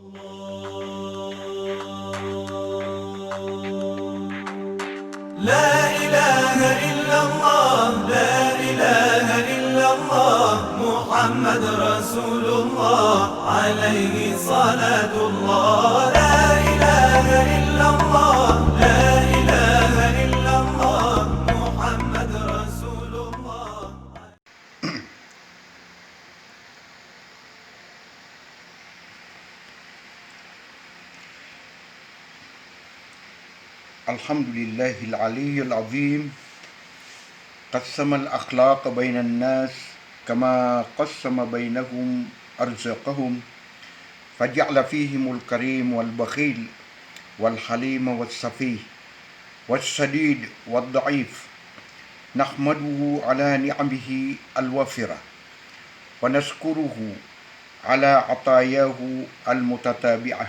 لا إله إلا الله لا إله إلا الله محمد رسول الله عليه صلاة الله لا إله إلا الله لا إله إلا الله محمد رسول الله. الحمد لله العلي العظيم قسم الأخلاق بين الناس كما قسم بينهم أرزاقهم فجعل فيهم الكريم والبخيل والحليم والسفيه والشديد والضعيف نحمده على نعمه الوافرة ونشكره على عطاياه المتتابعة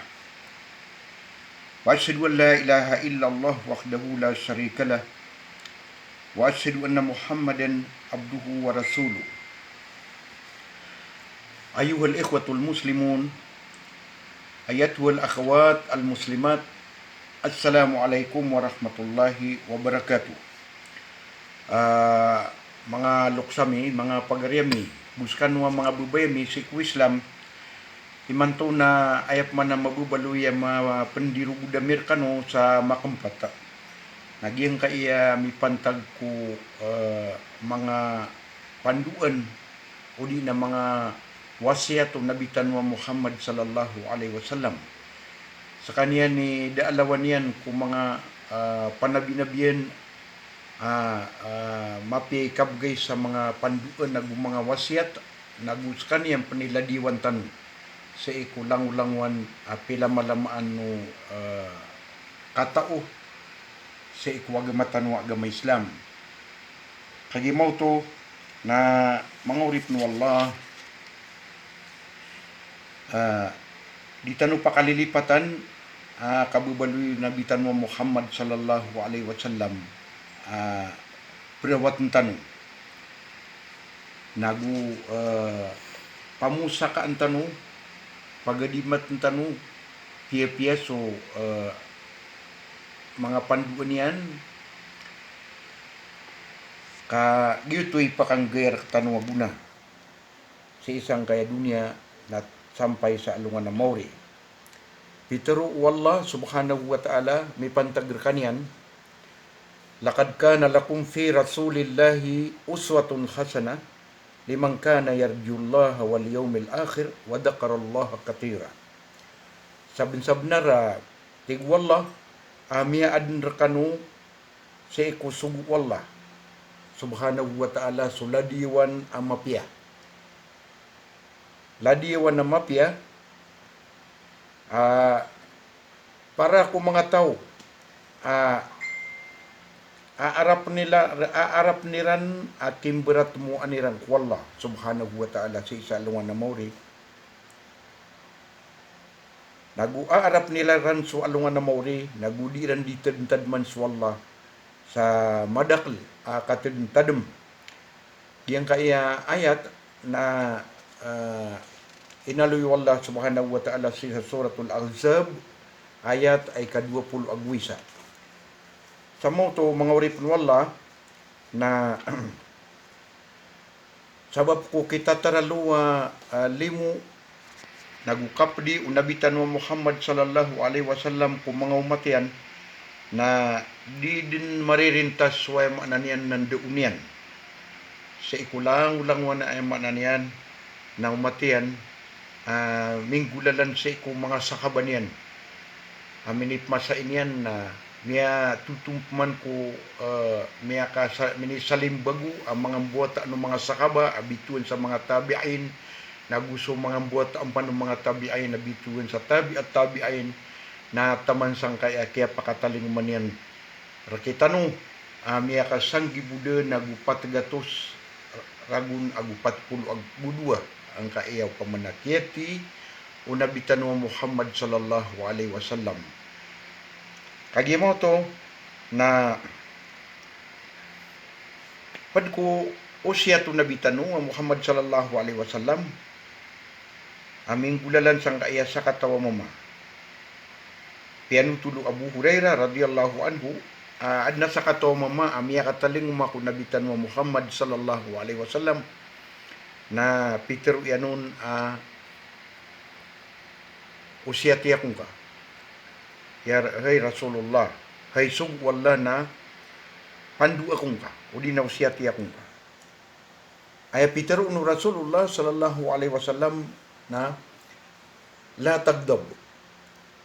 وأشهد أن لا إله إلا الله وحده لا شريك له وأشهد أن محمدا عبده ورسوله. أيها الإخوة المسلمون أيتها الأخوات المسلمات السلام عليكم ورحمة الله وبركاته. Mga luksami, mga pagaryami, buskan mga bubayami, sikw Islam, imanto na ayap man na mabubaluy ang mga pendiru budamir kano sa makampata. Nagyang kaya mipantag ko mga panduan o di na mga wasiat o nabitan wa Muhammad sallallahu alaihi wasallam. Sa kanya ni daalawan yan kung mga panabinabiyan mapikabgay sa mga panduan nag mga wasiat nagus kaniyang paniladiwan tanong sa ikulang-ulangwan pila malamaan no katao sa ikuwagamatan wa agama Islam. Kagimaw to na mangurip no Allah di tanu pakalilipatan kabubaloy nabitan mo Muhammad sallallahu alaihi wasallam perawat tanong nagu pamusa ka ang tanong pagadimat ng tanong piya-piya so mga panduan yan ka gito'y pakanggayer tanong aguna sa isang kaya dunya na sampay sa alungan na Mauri. Pitero wallah subhanahu wa ta'ala may pantagir kanyan lakad kana lakum fi rasulillahi uswatun hasana liman kana yarjullaha wal yawmil akhir wa dzakarallaha katira. Sabin-sabnara tig wallah amia adin rekanu sa ikusugu wallah subhanahu wa ta'ala suladiwan amapia. Ladiwan amapia para ko mga tao aarap niran akim berat mo aniran wallah subhanahu wa ta'ala sa isa lungan na mauri aarap nila ran so alungan na mauri nagudiran ditad man sa wallah sa madakl katadem yang kaya ayat na inaluy wallah subhanahu wa ta'ala sa suratul Ahzab ayat ay ka-20 agwisa. Sa mo to mga uripon wallah na sabab ko kita taraluwa limu nagukapdi unabitan wa Muhammad sallallahu alaihi wasallam kung mga umatian na di din maririntas wa mananian nanduunian sa ikulang-ulang wa na ay mananian na umatian minggulalan sa iku mga sakabanian aminit masa inyan na miya tutumpuman ko miya salim bago ang mga buwata ng mga sakaba abituan sa mga tabi'ain naguso mga buwata ang panong mga tabi'ain abituan sa tabi'ain na taman sang kaya pakataling man yan rakitano miya kasanggi buda nagupat gatos ragun agupat pulo agbudua ang kaiyaw pamanakyeti unabitan wa Muhammad sallallahu alaihi wasallam. Kagimaw to na pad ko usya to nabitan wa Muhammad sallallahu alaihi wasallam aming gulalan sang kaya sa katawa mama. Pianu tulu Abu Hurairah radhiyallahu anhu adna sa katawa mama amiya kataling umaku nabitan wa Muhammad sallallahu alaihi wasallam na Peter yanun usia tiyakong ka. Ya hay Rasulullah, hay sug wala na pandu akong ka. Udi na usia tiyakong ka. Ay Peter no Rasulullah sallallahu alaihi wasallam na la tagdab.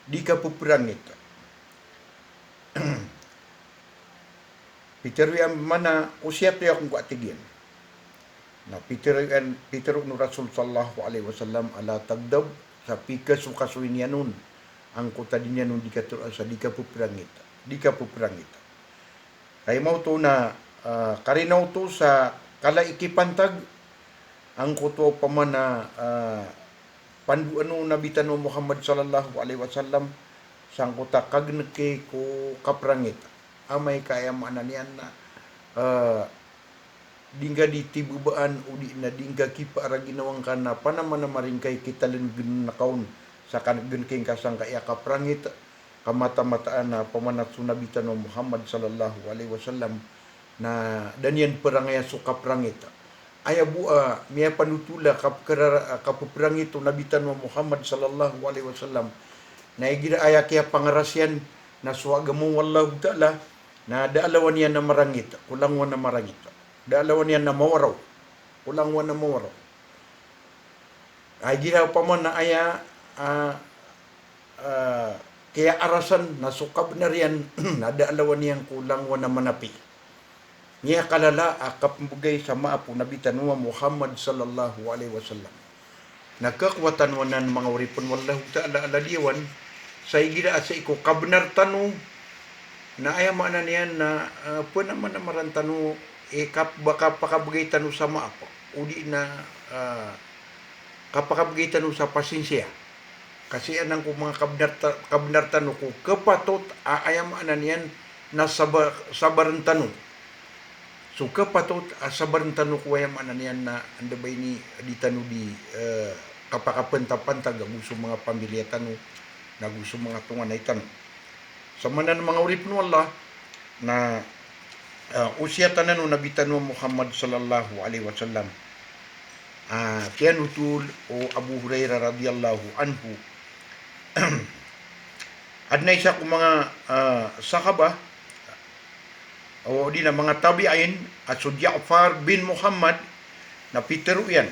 Di ka puprangit. Peter yang mana usia tiyakong ka atigyan. Na Peter no Rasul sallallahu alaihi wasallam ala tagdab sa pika sukasuin niya nun ang kuta din niya nun di ka puprangit kaya mau to na karinaw to sa kalaikipantag ang kuto pamana pandu ano nabitan mo Muhammad sallallahu alaihi wasallam sang kuta kagneke ko kaprangit amay kaya maanan niyan na dingga ditibubaan udi na dingga kipa ara ginawang kana panamana maringkay kita lenggen nakaon sa kangen king kasang kaya kaprangit kamata-mataan na pamanat sunabitan ng Muhammad sallallahu alaihi wasallam na danyan perangaya su kaprangit aya bua miya panutula kapuprangit nabitan ng Muhammad sallallahu alaihi wasallam na igira aya kaya pangarasyan na suagamo wallahu ta'ala na daalawan yan na marangit kulangwan na marangit daalawan yan na mawaraw. Ulangwan na mawaraw. Ay ginaw pa man na aya kaya arasan na sukab na riyan na daalawan yan kulangwan na manapi. Niya kalala akapmbugay sa maapo nabitan wa Muhammad sallallahu alaihi wasallam. Nagkakwatan wanan mga uripon wallahu ta'ala aladiwan sa igira sa iko kabnar tanu na aya mana niyan na po naman na marantanu baka pakabagay tanu sa maapo udi na kapakabagay tanu sa pasensya kasi anang ko mga kabnar tanu ko kapatot ayam anan yan na sabaran tanu so kapatot sabaran tanu ko ayam anan yan na andabay ni di tanu di kapakapantapantag gusto mga pamilya tanu na gusto mga tunganay tanu sa manan mga urip no Allah na usia tanan nabitan mo Muhammad sallallahu alaihi wasallam kianutul o Abu Hurairah radhiyallahu anhu adna isa ko mga sahaba o di na mga tabi'in at so Ja'far bin Muhammad na Peter yan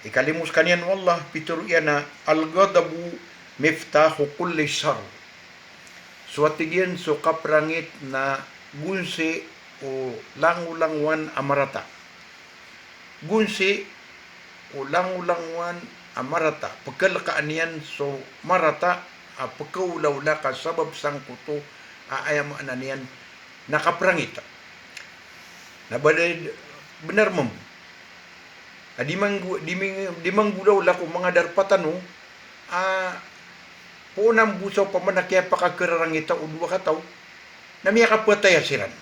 ikalimus kanian wallah Peter yan na al-ghadabu miftahu kulli shar suatigyan so kaprangit na gunsi o langulangwan amarata. Gunsi o langulangwan amarata. Pagkalakaan yan so marata pagkaulawla ka sabab sang kuto aayam ananian nakaprangita. Nabalay benar mem. Di manggulaw la ko mga darpatano punang busaw pa man kaya pakakararangita o dua kataw na miya kapataya siran.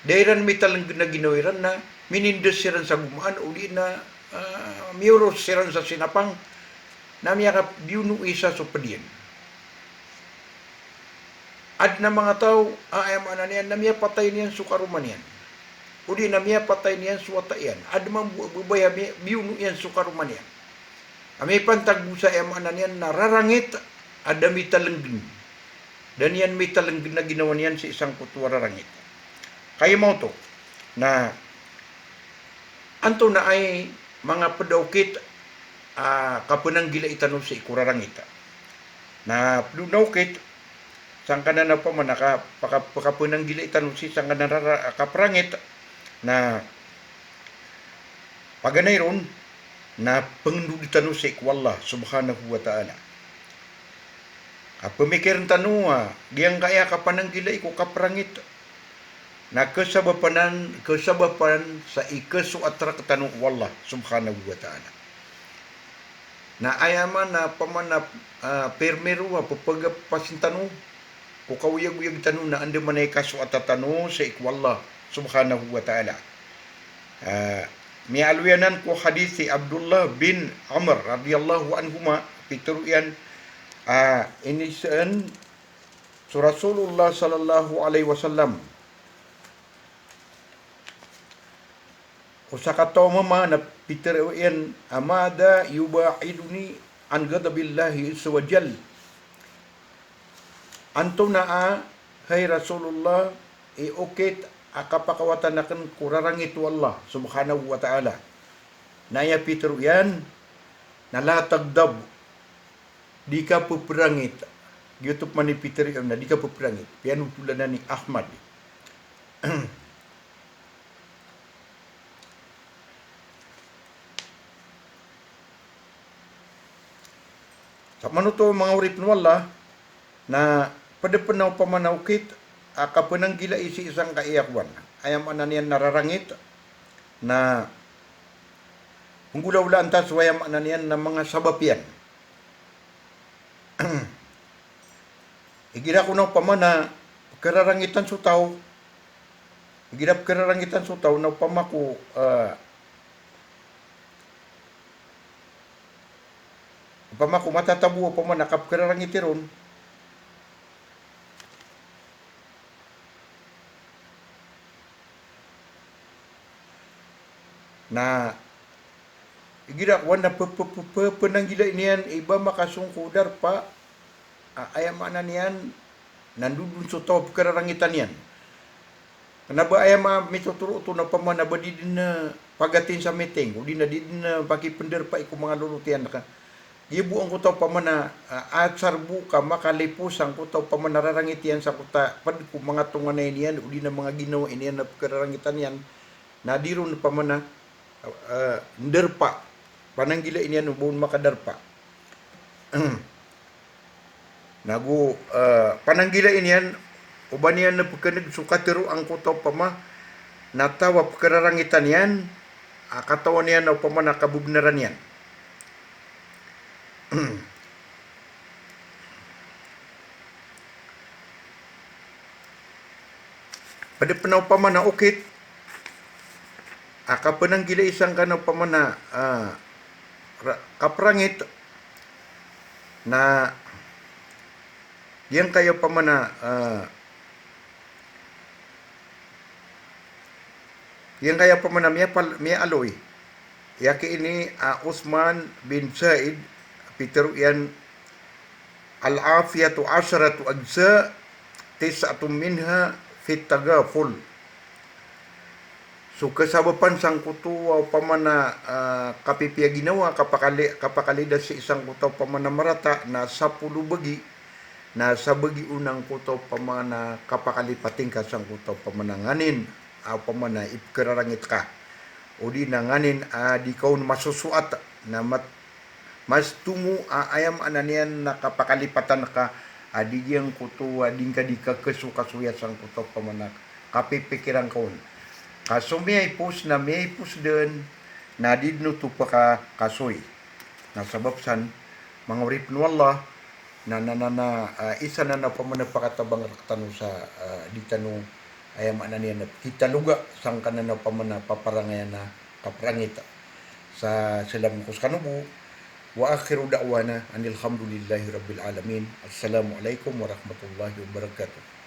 Dairan may talang na ginawiran na minindos siran sa gumaan uli na miuros siran sa sinapang na miya kap biunu isa so padiyan. Ad na mga tao ayam ananian na miya patay niyan sukaruman yan. Uli na miya patay niyan suwata yan. Ad man bubaya biunu yan sukaruman yan. May pantagbusa ayam ananian na rarangit adami talanggin. Dan yan may talanggin na ginawa niyan sa isang kutuwa rarangit. Kaya mo to na anto na ay mga padaukit kapunang gila itanong sa ikurarangita. Na padaukit sang kanan na pa man pakapunang gila itanong si sang kanan kaprangit na paganay ron na pengenduditan sa ikwallah subhanahu wa ta'ala. Pemikiran tanua, diang kaya kapanang gila ko kaprangit. Na kesabapan sa ikesuatra ketanu wallah subhanahu wa ta'ala. Na ayaman na pamana permeru papaga pasintanu ko kawiyag-uyag tanu na ande manay kasuatra tanu sa ikwallah subhanahu wa ta'ala. mialwianan ko hadis si Abdullah bin Amr radhiyallahu anhuma pituruyan inisan su Rasulullah sallallahu alaihi wasallam usa ka tawo mama na pituruyan amada yubaiduni an ghadabillahi azza wa jal anto naa hay Rasulullah iukit akapakawatan akan kurarang itu Allah subhanahu wa ta'ala. Naya Peter yan, nalatagdab, di ka peperangit. YouTube man ni Peter yan na di ka peperangit. Piano tulad na ni Ahmad. Sa manuto mga urip ng Allah, na pada penaw pamanawkit, kapanang gila isi isang kaiyakwan. Ayam ananian nararangit na hunggulaw lantas wayam ananian na mga sabapian. Igira ko na pamana kararangitan su tao. Igirap kararangitan su tao na pamaku pamaku matatabu pamana kap kararangitiron. Na igira wana penang gila inian iba makasungku darpa ayam mana nian nandudun soto kerarangitan nian kenapa ayam mituturu tu na pamana badidin na pagatin sa meeting udi na didin na bagi penderpa iku mga lulutian ka ibu ang kutaw pamana atsar buka makalipus ang kutaw pamana rarangitian sa kuta pad ku mga tunganay nian udi na mga ginawa inian na kerarangitan nian nadirun pamana nderpa pananggila ini anu buun makadarpa nagu pananggila ini an ubanian na pagkanag sukatiru ang kutaw pama natawa pagkararangitan yan katawan yan o pama nakabubnaran yan pada penaw pama na ukit kapanang gila isang kano pamana kaprangit na yang kayo pamana miya aloy yaki ini Uthman bin Said piteru yan al-afiyatu asharatu ajza tis'atun minha fit tagaful. So kasabapan sang kutuwa pamana kapipia ginawa kapakalida si isang kutaw pamana marata na 10 bagi na sa bagi unang kutaw pamana kapakalipating ka sang kutaw pamana nganin pamana ipkararangit ka o di na nganin di kaun masusuat na mas tumu ayam ananian na kapakalipatan ka di yang kutuwa din ka di ka kesukasuya sang kutaw pamana kapipikirang kaun. Kaso may ipos din na didno to pa ka kasoy. Nasababsan mga urip no Allah na isa na pamana pakatabang raktano sa ditano ayam ananian na kita luga sang kanana pamana paparangayan na kaprangita sa silang kuskanubu wa akhiru da'wana anil hamdulillahi rabbil alamin. Assalamualaikum warahmatullahi wabarakatuh.